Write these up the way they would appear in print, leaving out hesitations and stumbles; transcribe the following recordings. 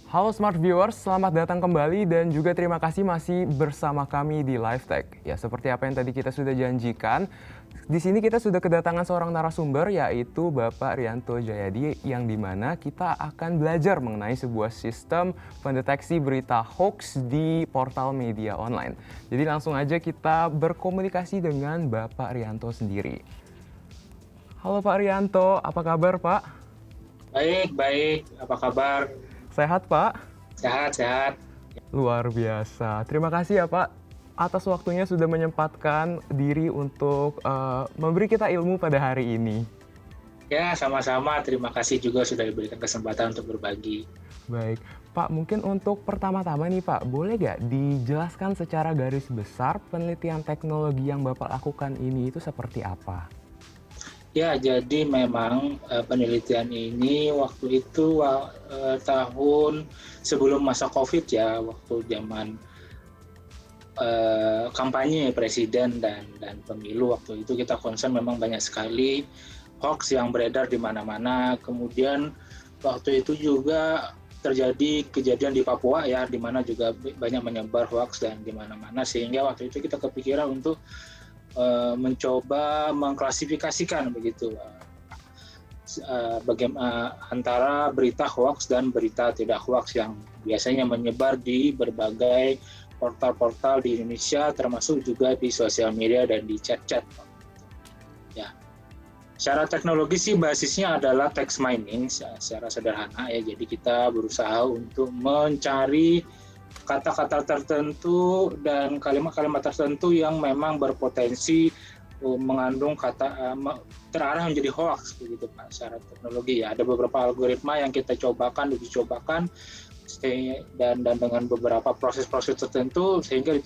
Halo Smart Viewers, selamat datang kembali dan juga terima kasih masih bersama kami di Live Tech. Ya, seperti apa yang tadi kita sudah janjikan, di sini kita sudah kedatangan seorang narasumber yaitu Bapak Rianto Jayadi yang dimana kita akan belajar mengenai sebuah sistem pendeteksi berita hoax di portal media online. Jadi langsung aja kita berkomunikasi dengan Bapak Rianto sendiri. Halo Pak Rianto, apa kabar Pak? Baik. Apa kabar? Sehat Pak? Sehat. Luar biasa. Terima kasih ya Pak atas waktunya sudah menyempatkan diri untuk memberi kita ilmu pada hari ini. Ya, sama-sama. Terima kasih juga sudah diberikan kesempatan untuk berbagi. Baik, Pak, mungkin untuk pertama-tama nih Pak, boleh nggak dijelaskan secara garis besar penelitian teknologi yang Bapak lakukan ini itu seperti apa? Ya, jadi memang penelitian ini waktu itu tahun sebelum masa COVID ya, waktu zaman kampanye presiden dan pemilu waktu itu kita concern memang banyak sekali hoax yang beredar di mana-mana. Kemudian waktu itu juga terjadi kejadian di Papua ya, di mana juga banyak menyebar hoax dan di mana-mana, sehingga waktu itu kita kepikiran untuk mencoba mengklasifikasikan begitu bagaimana antara berita hoax dan berita tidak hoax yang biasanya menyebar di berbagai portal-portal di Indonesia, termasuk juga di sosial media dan di chat-chat. Ya, secara teknologi sih basisnya adalah text mining secara sederhana ya. Jadi kita berusaha untuk mencari kata-kata tertentu dan kalimat-kalimat tertentu yang memang berpotensi mengandung kata terarah menjadi hoax begitu Pak, secara teknologi ya. Ada beberapa algoritma yang kita uji cobakan dan dengan beberapa proses-proses tertentu sehingga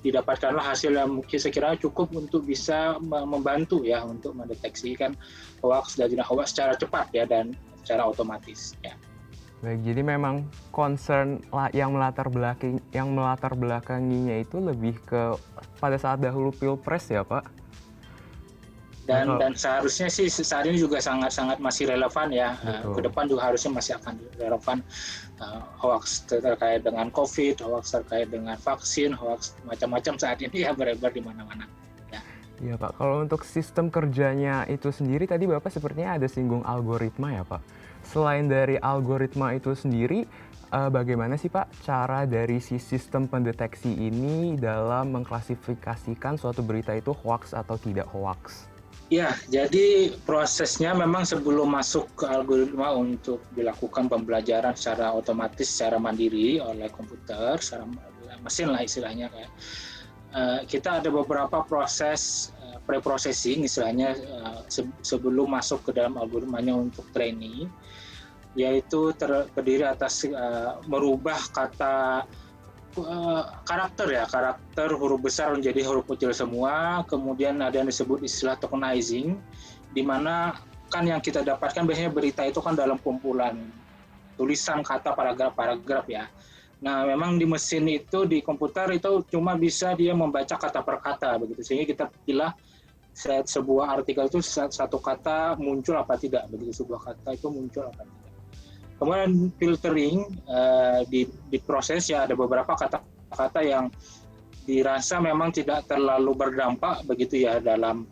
didapatkanlah hasil yang mungkin sekiranya cukup untuk bisa membantu ya untuk mendeteksikan hoax dan tidak hoax secara cepat ya dan secara otomatis ya. Baik, jadi memang concern yang melatar belakanginya itu lebih ke pada saat dahulu Pilpres ya, Pak? Dan seharusnya sih saat ini juga sangat masih relevan ya. Ke depan juga harusnya masih akan relevan hoax terkait dengan COVID, hoax terkait dengan vaksin, hoax macam-macam saat ini ya beredar di mana-mana. Iya Pak, kalau untuk sistem kerjanya itu sendiri tadi Bapak sepertinya ada singgung algoritma ya Pak. Selain dari algoritma itu sendiri, bagaimana sih Pak cara dari si sistem pendeteksi ini dalam mengklasifikasikan suatu berita itu hoax atau tidak hoax? Ya, jadi prosesnya memang sebelum masuk ke algoritma untuk dilakukan pembelajaran secara otomatis, secara mandiri oleh komputer, secara mesin lah istilahnya kayak. Kita ada beberapa proses pre-processing istilahnya sebelum masuk ke dalam algoritmanya untuk training, yaitu terdiri atas merubah karakter huruf besar menjadi huruf kecil semua. Kemudian ada yang disebut istilah tokenizing, di mana kan yang kita dapatkan biasanya berita itu kan dalam kumpulan tulisan, kata, paragraf ya. Nah, memang di mesin itu, di komputer itu cuma bisa dia membaca kata per kata begitu, sehingga kita pilih sebuah artikel itu satu kata muncul apa tidak begitu, sebuah kata itu muncul apa tidak. Kemudian filtering di proses ya, ada beberapa kata-kata yang dirasa memang tidak terlalu berdampak begitu ya dalam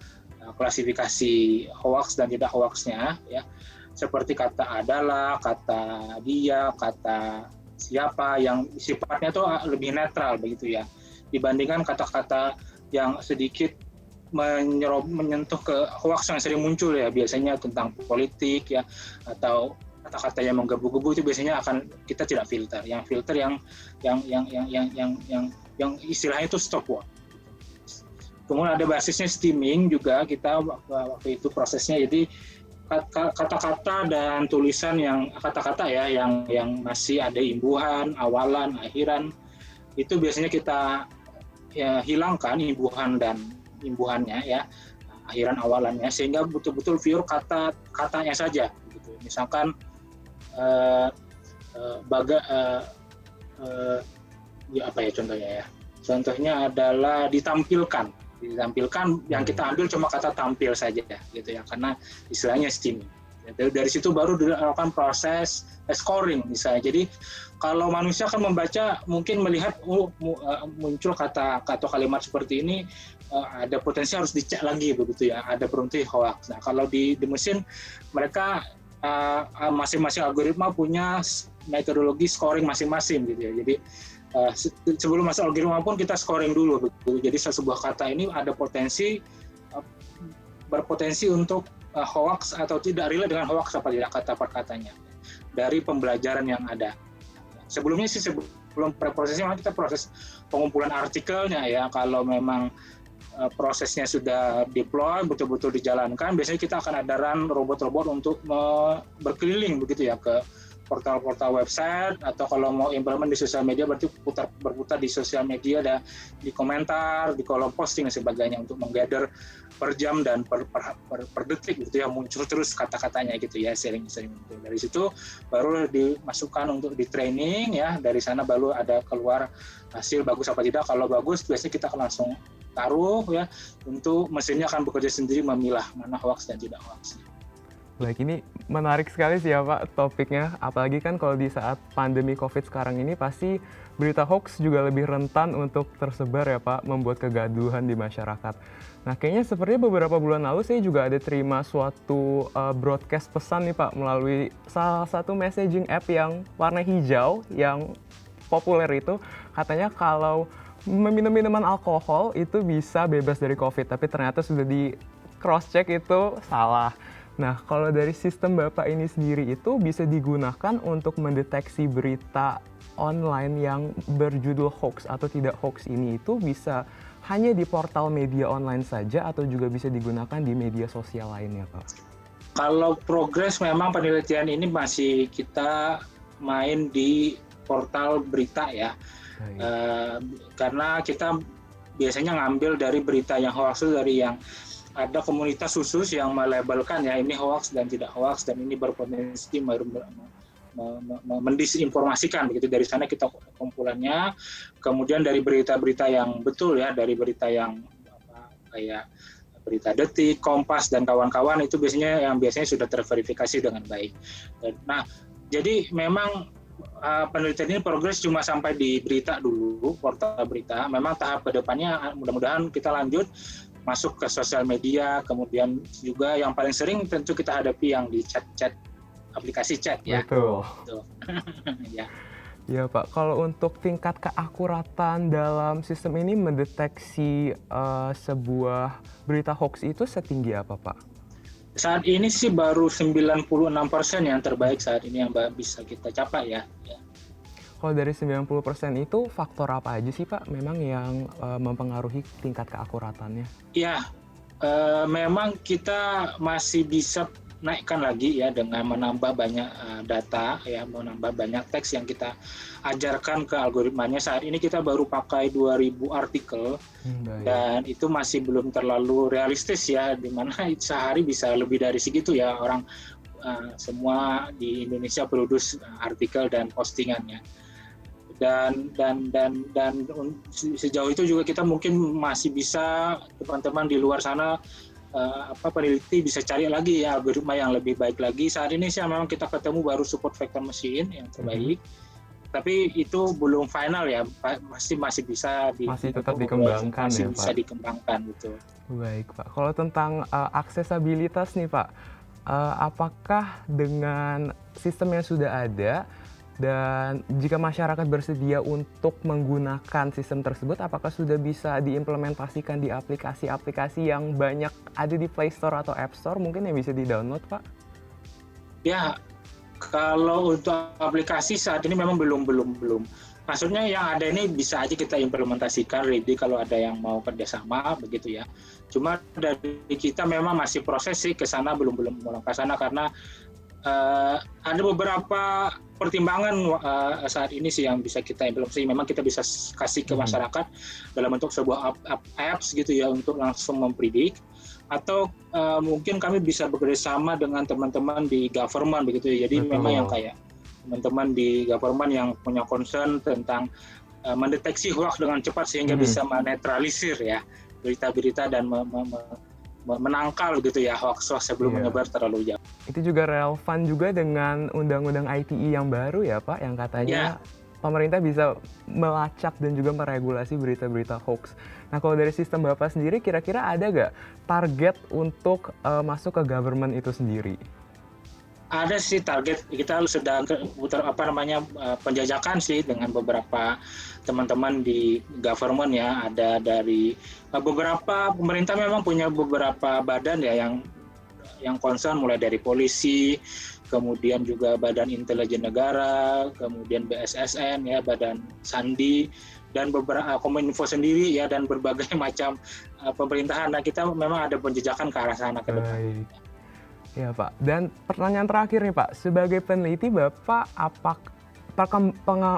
klasifikasi hoax dan tidak hoaxnya ya, seperti kata adalah, kata dia, kata siapa yang sifatnya itu lebih netral begitu ya, dibandingkan kata-kata yang sedikit menyentuh ke hoax yang sering muncul ya, biasanya tentang politik ya, atau kata-kata yang menggebu-gebu itu biasanya akan kita tidak filter. Yang filter yang istilahnya itu stop word. Kemudian ada basisnya steaming juga kita waktu itu prosesnya, jadi kata-kata dan tulisan yang kata-kata ya yang masih ada imbuhan, awalan, akhiran, itu biasanya kita ya hilangkan imbuhannya ya, akhiran awalannya, sehingga betul-betul pure katanya saja gitu. Misalkan ya apa ya contohnya ya. Contohnya adalah ditampilkan yang kita ambil cuma kata tampil saja gitu ya, karena istilahnya steaming. Dari situ baru dilakukan proses scoring misalnya. Jadi kalau manusia kan membaca mungkin melihat muncul kata atau kalimat seperti ini, ada potensi harus dicek lagi begitu ya, ada berarti hoax. Nah kalau di mesin mereka masing-masing algoritma punya metodologi scoring masing-masing gitu ya. Jadi sebelum masuk algoritma pun kita scoring dulu begitu. Jadi sebuah kata ini ada berpotensi untuk hoax atau tidak, relate dengan hoax apa tidak kata per katanya dari pembelajaran yang ada. Sebelumnya sih sebelum preprosesnya memang kita proses pengumpulan artikelnya ya. Kalau memang prosesnya sudah deploy betul-betul dijalankan, biasanya kita akan ada run robot-robot untuk berkeliling begitu ya ke portal-portal website, atau kalau mau implement di sosial media berarti berputar di sosial media, dan di komentar, di kolom posting dan sebagainya untuk menggather per jam dan per detik gitu ya, muncul terus kata-katanya gitu ya, sering-sering. Dari situ baru dimasukkan untuk di training ya, dari sana baru ada keluar hasil bagus apa tidak. Kalau bagus biasanya kita akan langsung taruh ya, untuk mesinnya akan bekerja sendiri memilah mana hoax dan tidak hoax. Baik, ini menarik sekali sih ya Pak topiknya, apalagi kan kalau di saat pandemi COVID sekarang ini pasti berita hoax juga lebih rentan untuk tersebar ya Pak, membuat kegaduhan di masyarakat. Nah kayaknya sepertinya beberapa bulan lalu saya juga ada terima suatu broadcast pesan nih Pak melalui salah satu messaging app yang warna hijau yang populer itu, katanya kalau meminum minuman alkohol itu bisa bebas dari COVID, tapi ternyata sudah di cross check itu salah. Nah, kalau dari sistem Bapak ini sendiri itu bisa digunakan untuk mendeteksi berita online yang berjudul hoax atau tidak hoax ini itu bisa hanya di portal media online saja atau juga bisa digunakan di media sosial lainnya, Pak? Kalau progres memang penelitian ini masih kita main di portal berita ya. Karena kita biasanya ngambil dari berita yang hoax itu dari yang ada komunitas khusus yang melabelkan ya ini hoax dan tidak hoax, dan ini berpotensi mendisinformasikan begitu. Dari sana kita kumpulannya, kemudian dari berita-berita yang betul ya, dari berita yang kayak berita Detik, Kompas dan kawan-kawan itu biasanya sudah terverifikasi dengan baik. Nah, jadi memang penelitian ini progres cuma sampai di berita dulu, portal berita. Memang tahap kedepannya mudah-mudahan kita lanjut masuk ke sosial media, kemudian juga yang paling sering tentu kita hadapi yang di chat, aplikasi chat ya. Betul. Ya. Ya Pak, kalau untuk tingkat keakuratan dalam sistem ini mendeteksi sebuah berita hoax itu setinggi apa Pak? Saat ini sih baru 96% yang terbaik saat ini yang bisa kita capai ya. Kalau dari 90% itu faktor apa aja sih Pak memang yang mempengaruhi tingkat keakuratannya? Ya, memang kita masih bisa naikkan lagi ya dengan menambah banyak data ya, menambah banyak teks yang kita ajarkan ke algoritmanya. Saat ini kita baru pakai 2000 artikel dan itu masih belum terlalu realistis ya, dimana sehari bisa lebih dari segitu ya orang semua di Indonesia produce artikel dan postingannya. Dan sejauh itu juga kita mungkin masih bisa, teman-teman di luar sana peneliti bisa cari lagi ya algoritma yang lebih baik lagi. Saat ini sih memang kita ketemu baru support vector machine yang terbaik, tapi itu belum final ya, masih bisa masih tetap dikembangkan masih ya bisa Pak? dikembangkan gitu. Baik Pak, kalau tentang aksesabilitas nih Pak, apakah dengan sistem yang sudah ada dan jika masyarakat bersedia untuk menggunakan sistem tersebut, apakah sudah bisa diimplementasikan di aplikasi-aplikasi yang banyak ada di Play Store atau App Store mungkin yang bisa di-download, Pak? Ya, kalau untuk aplikasi saat ini memang belum. Maksudnya yang ada ini bisa aja kita implementasikan, ready kalau ada yang mau kerjasama begitu ya. Cuma dari kita memang masih proses sih ke sana, belum ke sana karena ada beberapa pertimbangan saat ini sih yang bisa kita implementasi. Memang kita bisa kasih ke masyarakat dalam bentuk sebuah apps gitu ya untuk langsung mempredik, atau mungkin kami bisa bekerjasama dengan teman-teman di government begitu ya. Jadi memang yang kayak teman-teman di government yang punya concern tentang mendeteksi hoax dengan cepat sehingga bisa menetralisir ya berita-berita dan menangkal gitu ya hoax sebelum menyebar terlalu jauh. Itu juga relevan juga dengan undang-undang ITE yang baru ya Pak, yang katanya pemerintah bisa melacak dan juga meregulasi berita-berita hoax. Nah kalau dari sistem Bapak sendiri kira-kira ada nggak target untuk masuk ke government itu sendiri? Ada sih target, kita sudah penjajakan sih dengan beberapa teman-teman di government ya, ada dari beberapa pemerintah memang punya beberapa badan ya yang concern, mulai dari polisi, kemudian juga Badan Intelijen Negara, kemudian BSSN ya, Badan Sandi, dan beberapa Kominfo sendiri ya, dan berbagai macam pemerintahan. Nah kita memang ada penjajakan ke arah sana ke depan. Baik. Ya Pak, dan pertanyaan terakhir nih Pak, sebagai peneliti Bapak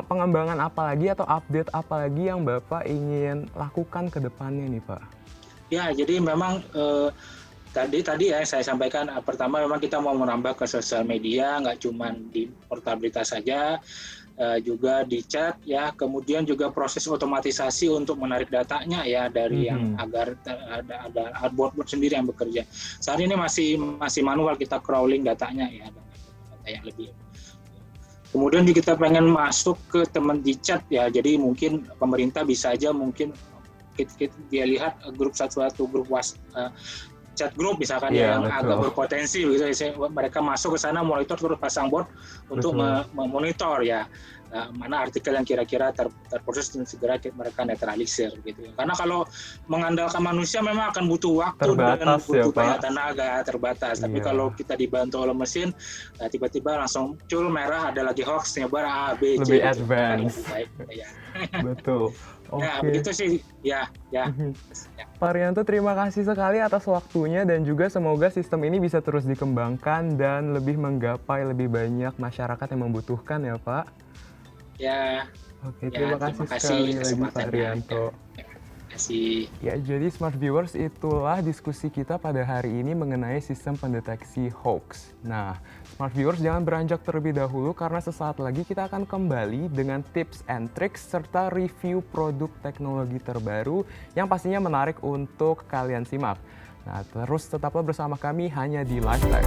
pengembangan apa lagi atau update apa lagi yang Bapak ingin lakukan ke depannya nih Pak? Ya, jadi memang tadi ya saya sampaikan, pertama memang kita mau menambah ke sosial media, nggak cuma di portal berita saja, juga di chat ya, kemudian juga proses otomatisasi untuk menarik datanya ya dari yang agar ada bot sendiri yang bekerja. Saat ini masih manual, kita crawling datanya ya, data yang lebih. Kemudian kita pengen masuk ke teman di chat ya, jadi mungkin pemerintah bisa aja mungkin dia lihat grup satu grup chat group misalkan yang betul, agak berpotensi gitu, mereka masuk ke sana, monitor, terus pasang bot untuk memonitor ya mana artikel yang kira-kira terproses dan segera mereka netralisir gitu. Karena kalau mengandalkan manusia memang akan butuh waktu dan butuh banyak tenaga, terbatas. Tapi kalau kita dibantu oleh mesin, tiba-tiba langsung muncul merah, ada lagi hoax, nyebar A, B, C. Lebih advance. Ya. Betul. Ya, begitu sih. Ya. Pak Rianto, terima kasih sekali atas waktunya dan juga semoga sistem ini bisa terus dikembangkan dan lebih menggapai lebih banyak masyarakat yang membutuhkan ya Pak. Ya. Oke, terima kasih sekali lagi Pak Rianto. Terima kasih. Ya, jadi Smart Viewers, itulah diskusi kita pada hari ini mengenai sistem pendeteksi hoax. Nah, Smart Viewers jangan beranjak terlebih dahulu karena sesaat lagi kita akan kembali dengan tips and tricks serta review produk teknologi terbaru yang pastinya menarik untuk kalian simak. Nah, terus tetaplah bersama kami hanya di LiveTech.